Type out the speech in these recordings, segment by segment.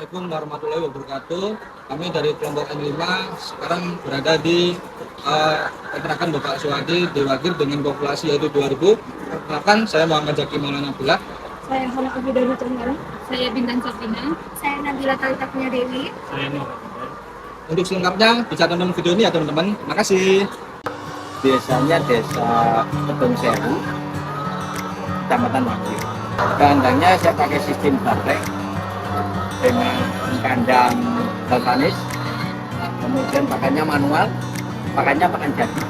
Assalamualaikum warahmatullahi wabarakatuh. Kami dari kelompok N5 sekarang berada di kontrakan Bapak Suwadi di Wagir dengan populasi yaitu 2000. Perkenalkan, saya Muhammad Zaki Maulana Abdullah. Saya Hana Abidani Tenggal. Saya Bintang Sabina. Saya Nabila Talita Punya Dewi. Saya Nur. Untuk selengkapnya bisa tonton video ini ya teman-teman. Makasih. Desanya Desa Kedung Sewu, Kecamatan Wagir. Kandangnya saya pakai sistem baterai dengan kandang galvanis, kemudian pakannya manual, pakannya pakan jadi,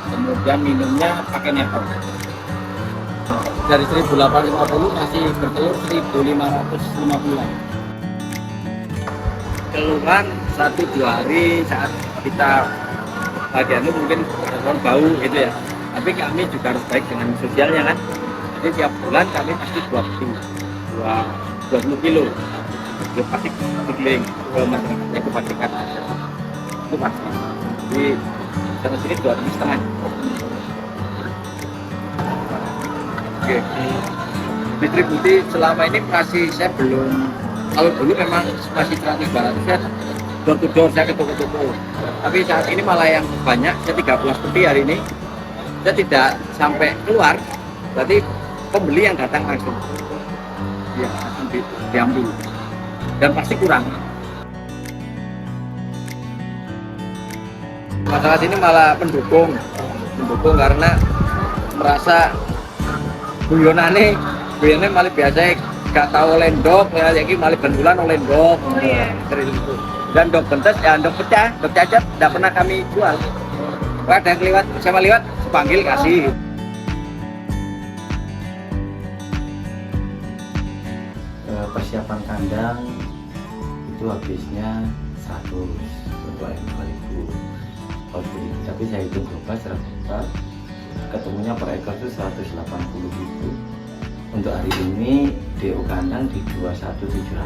kemudian minumnya pakai nepot. Dari 1850 masih bertelur 1550. Keluhan 1-2 hari saat kita bagian itu mungkin ada bau gitu ya, tapi kami juga harus baik dengan sosialnya kan. Jadi tiap bulan kami pasti 20 kilo itu pasti keliling ke masyarakatnya, ke pastikan itu pasti. Jadi sana sini 2,5 Oke. Distribusi selama ini masih saya belum, kalau dulu memang masih 100-200 saya door to door, saya ke toko-toko. Tapi saat ini malah yang banyak, saya 13 peti hari ini, saya tidak sampai keluar, berarti pembeli yang datang langsung ya, langsung diambil dan pasti kurang. Masalah sini malah pendukung karena merasa guyonane malah biasa gak tahu lendok, ya lagi malah bentulan lendok. Dari itu. Dan dok bentes ya dok pecah, dok cacat tidak pernah kami jual. Kalau ada yang lewat, sama lewat panggil kasih. Persiapan kandang itu habisnya 100 untuk ayam 2000. Tapi saya hitung berapa secara total ketemunya per ekor itu 180.000. Untuk hari ini DO kandang di 21.700.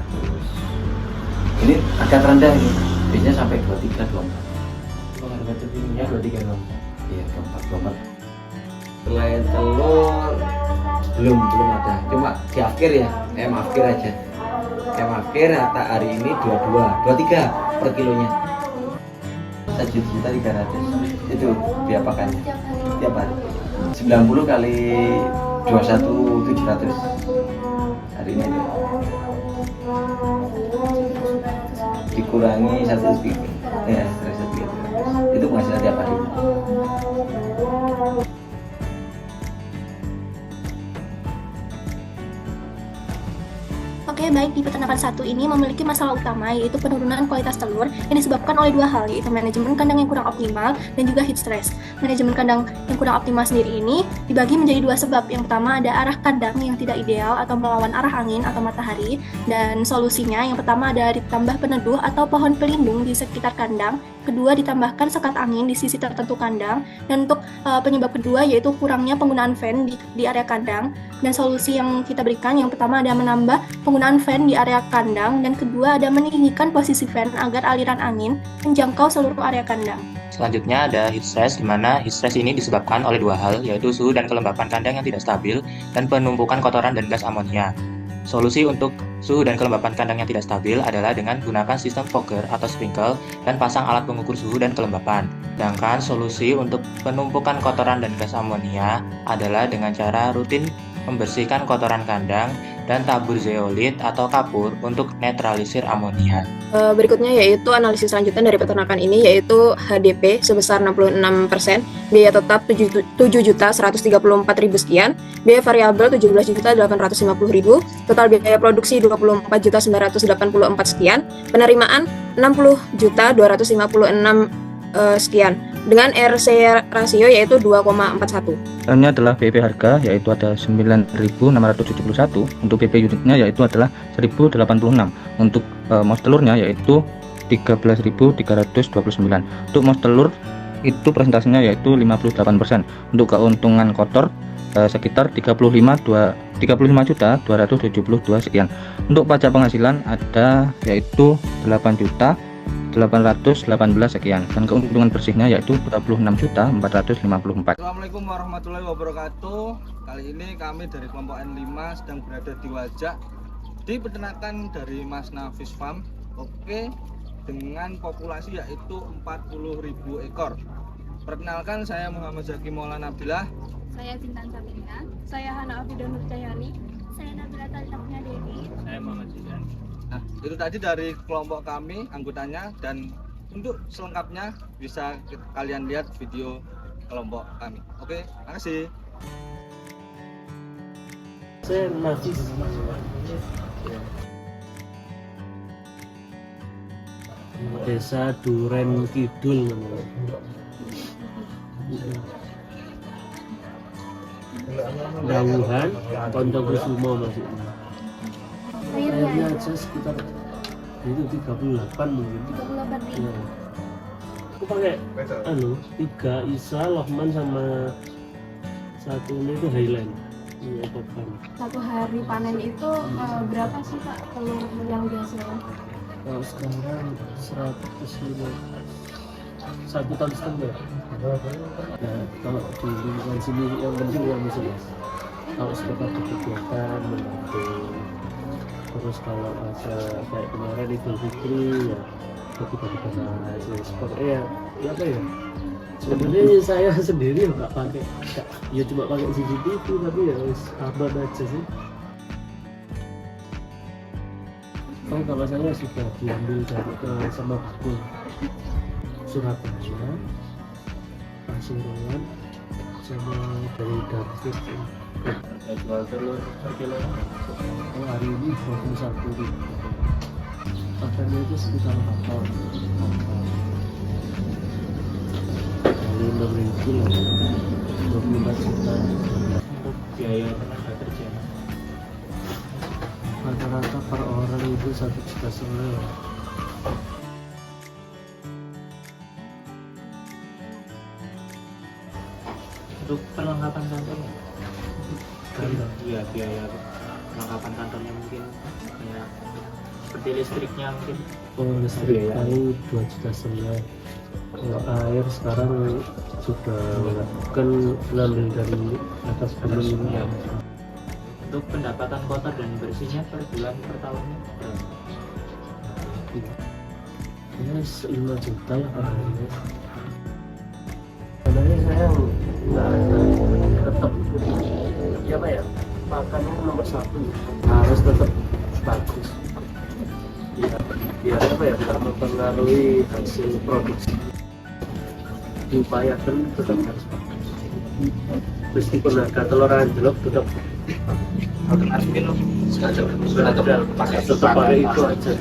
Ini agak rendah ini, biasanya sampai 23-24. Harga tertingginya 23-24. Iya, 24. Selain telur belum ada, cuma di akhir ya, akhir aja. Akhir rata hari ini 23 per kilonya. 1.300.000 itu diapakannya tiap hari. 90 kali 21.700 hari ini ada. Dikurangi 1 ya, 1.300 itu penghasilan tiap hari. Oke, baik, di peternakan satu ini memiliki masalah utama yaitu penurunan kualitas telur yang disebabkan oleh dua hal, yaitu manajemen kandang yang kurang optimal dan juga heat stress. Manajemen kandang yang kurang optimal sendiri ini dibagi menjadi dua sebab. Yang pertama ada arah kandang yang tidak ideal atau melawan arah angin atau matahari, dan solusinya yang pertama ada ditambah peneduh atau pohon pelindung di sekitar kandang. Kedua, ditambahkan sekat angin di sisi tertentu kandang. Dan untuk penyebab kedua yaitu kurangnya penggunaan fan di area kandang. Dan solusi yang kita berikan yang pertama ada menambah penggunaan fan di area kandang, dan kedua ada meninggikan posisi fan agar aliran angin menjangkau seluruh area kandang. Selanjutnya ada heat stress, di mana heat stress ini disebabkan oleh dua hal, yaitu suhu dan kelembapan kandang yang tidak stabil dan penumpukan kotoran dan gas amonia. Solusi untuk suhu dan kelembapan kandang yang tidak stabil adalah dengan gunakan sistem fogger atau sprinkle dan pasang alat pengukur suhu dan kelembapan. Sedangkan solusi untuk penumpukan kotoran dan gas amonia adalah dengan cara rutin membersihkan kotoran kandang dan tabur zeolit atau kapur untuk netralisir amonia. Berikutnya yaitu analisis lanjutan dari peternakan ini, yaitu HDP sebesar 66%, biaya tetap 7.134.000 sekian, biaya variabel 17.850.000, total biaya produksi 24.984 sekian, penerimaan 60.256 sekian, dengan RC rasio yaitu 2,41. Ini adalah BP harga, yaitu ada 9.671. Untuk BP unitnya yaitu adalah 1.086. Untuk mos telurnya yaitu 13.329. Untuk mos telur itu presentasinya yaitu 58%. Untuk keuntungan kotor sekitar 35.272 sekian. Untuk pajak penghasilan ada yaitu 8.818 sekian, dan keuntungan bersihnya yaitu 26.454. Assalamualaikum warahmatullahi wabarakatuh. Kali ini kami dari kelompok N5 sedang berada di Wajak di peternakan dari Mas Nafis Farm, oke, dengan populasi yaitu 40.000 ekor. Perkenalkan, saya Muhammad Zaki Maulana Abdillah. Saya Bintang Sabrina. Saya Hana Afidah Nur Cahyani. Saya Nabila Talitafnya Dewi. Saya Muhammad Zizan. Nah, itu tadi dari kelompok kami, anggotanya, dan untuk selengkapnya bisa kalian lihat video kelompok kami. Oke, makasih. Saya Nafis. Desa Duren Kidul namanya. Dawuhan Koncokusumo maksudnya. Airnya aja sekitar itu 38 mungkin. 38 Ya. Aku pakai 3 Isa, Lohman sama satu ini itu Highland. Iya, topan. Satu hari panen itu berapa sih Pak telur yang dihasilkan? Kalau sekarang 105, 1,5 ton. Nah, kalau di lingkungan sini yang penting uang sih mas. Kalau sekitar kegiatan menabung, terus kalau ada kayak kemarin Idul Fitri ya bagi-bagi beras, ya apa ya? Sebenarnya saya sendiri nggak pakai, ya cuma pakai CCTV tapi ya aman aja sih. Oh, kalau saya sudah diambil dari sama Bakul Surabaya, Pasuruan, sama dari Darfur. Jual telur per kilo. Oh, hari ini 21.000. Pakannya itu sekitar 4 ton. Kali 6.000 lah, 24 juta. Untuk biaya tenaga kerja rata-rata per orang itu 1,5 juta. Untuk perlengkapan kantornya, iya biaya perlengkapan kantornya mungkin kayak seperti listriknya mungkin. Oh, listrik paling 2,5 juta. Kalau air sekarang sudah kan ngambil dari atas gunung ini. Ya. Untuk pendapatan kotor dan bersihnya per bulan per tahunnya berapa? Ya 5 juta ya per hari. Sebenarnya saya nggak ada, tetap ya apa ya, makannya nomor 1 harus tetap bagus. Ya, biar apa ya, tidak mempengaruhi hasil produksi. Diupayakan tetap harus bagus. Meskipun harga telur anjlok tetap tetap pakai itu aja.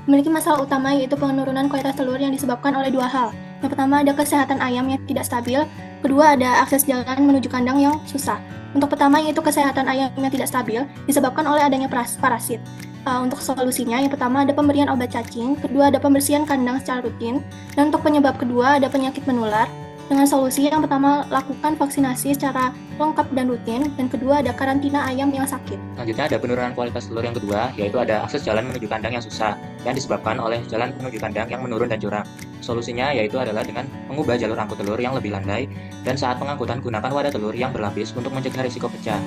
Memiliki masalah utama yaitu penurunan kualitas telur yang disebabkan oleh 2 hal. Yang pertama ada kesehatan ayam yang tidak stabil, kedua ada akses jalan menuju kandang yang susah. Untuk pertama yaitu kesehatan ayam yang tidak stabil disebabkan oleh adanya parasit. Untuk solusinya yang pertama ada pemberian obat cacing, kedua ada pembersihan kandang secara rutin, dan untuk penyebab kedua ada penyakit menular. Dengan solusi yang pertama lakukan vaksinasi secara lengkap dan rutin, dan kedua ada karantina ayam yang sakit. Selanjutnya ada penurunan kualitas telur yang kedua, yaitu ada akses jalan menuju kandang yang susah yang disebabkan oleh jalan menuju kandang yang menurun dan curam. Solusinya yaitu adalah dengan mengubah jalur angkut telur yang lebih landai, dan saat pengangkutan gunakan wadah telur yang berlapis untuk mencegah risiko pecah.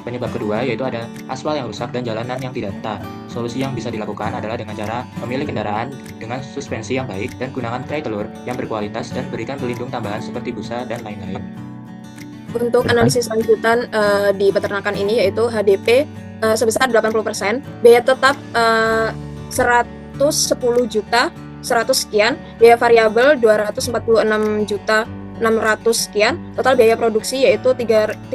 Penyebab kedua yaitu ada aspal yang rusak dan jalanan yang tidak rata. Solusi yang bisa dilakukan adalah dengan cara memilih kendaraan dengan suspensi yang baik dan gunakan tray telur yang berkualitas dan berikan pelindung tambahan seperti busa dan lain-lain. Untuk analisis lanjutan di peternakan ini yaitu HDP sebesar 80%, biaya tetap 110 juta 100 sekian, biaya variabel 246 juta 600 sekian, total biaya produksi yaitu 356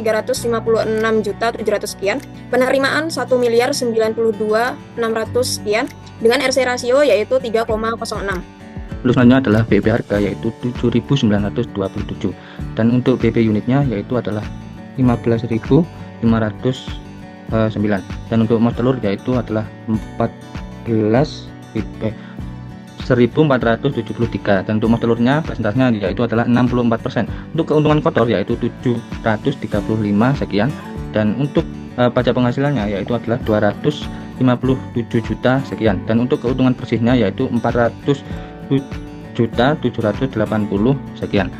juta 700 sekian, penerimaan 1.092.600 sekian, dengan RC rasio yaitu 3,06. Lalu selanjutnya adalah BP harga yaitu 7.927 dan untuk BP unitnya yaitu adalah 15.509 dan untuk mos telur yaitu adalah 1.473 dan untuk mos telurnya persentasenya yaitu adalah 64%. Untuk keuntungan kotor yaitu 735 sekian dan untuk pajak penghasilannya yaitu adalah 257 juta sekian dan untuk keuntungan bersihnya yaitu 400 juta 780 sekian.